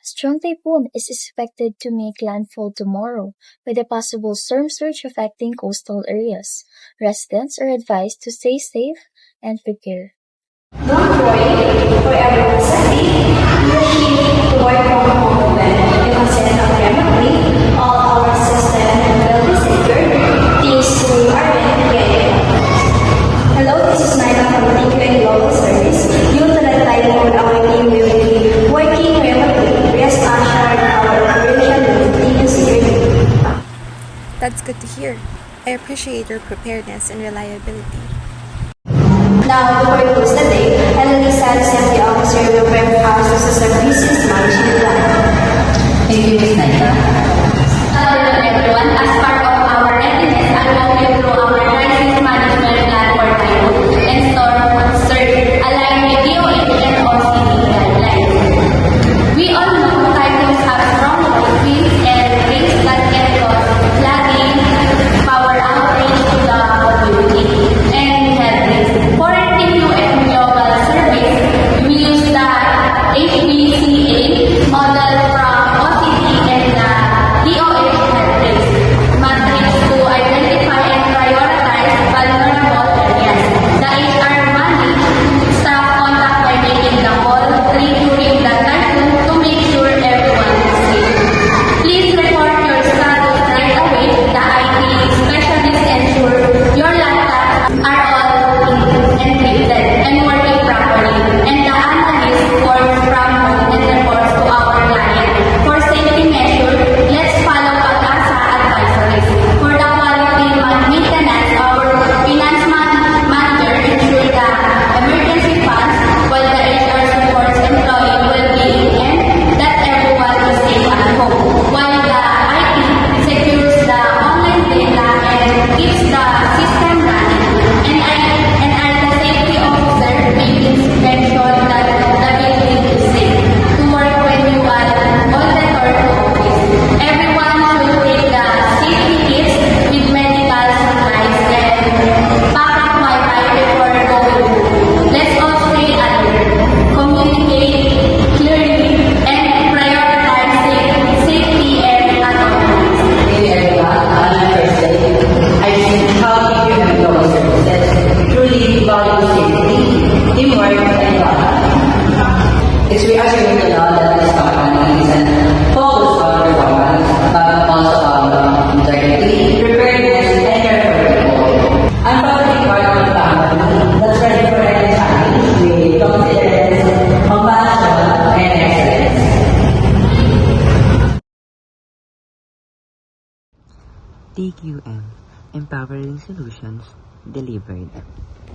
A strong typhoon is expected to make landfall tomorrow, with a possible storm surge affecting coastal areas. Residents are advised to stay safe and prepare. Don't worry, for everyone's safety, you need to work from home when you consent remotely. All our systems will be secured. Thanks to Arvin PIA. Hello, this is Naila from TQN Global Service. Due to the typhoon, our team will be working remotely. Rest assured, our operation will continue securely. That's good to hear. I appreciate your preparedness and reliability. Now, before we close the day, Elisa, the safety officer, will prep us as a services management plan. Thank you, Ms. Naika. Hello everyone. As part of our readiness, I will walk you through our crisis management plan for typhoon and storm surge, aligned with DOH and OCD guidelines. We all know typhoons have strong winds and rains that can cause flooding, power outage to the community, and health risks. For TQN Global Service, we use the HBCA model from OCD and the DOH health risk matrix to identify and prioritize vulnerable areas. The HR manage staff contact by making the call during the typhoon to make sure everyone is safe. Please report your status right away. The IT specialists ensure your laptops are all encrypted and working properly, and the analyst works from home and reports to our client. For safety measures, let's follow Pag-asa advisories. For the quality maintenance, our finance manager ensure the emergency funds while the HR supports employee well-being and that everyone is safe at home. While the IT secures the online data and keeps the system running. And as the safety officer, making sure that the building is safe to work when you are on the door to office. Everyone should take the safety kits with medical supplies and backup Wi-Fi before going home. Let's all stay alert, communicate clearly, and prioritize safety and autonomy. Thank you, everyone. On my first day, I see how TQM Global Services truly value safety, teamwork, and balance. It's reassuring to know that this company isn't focused on performance, but also on integrity, preparedness, and care for people. I'm proud to be part of a company that's ready for any challenge with confidence, compassion, and excellence. TQM, empowering solutions delivered.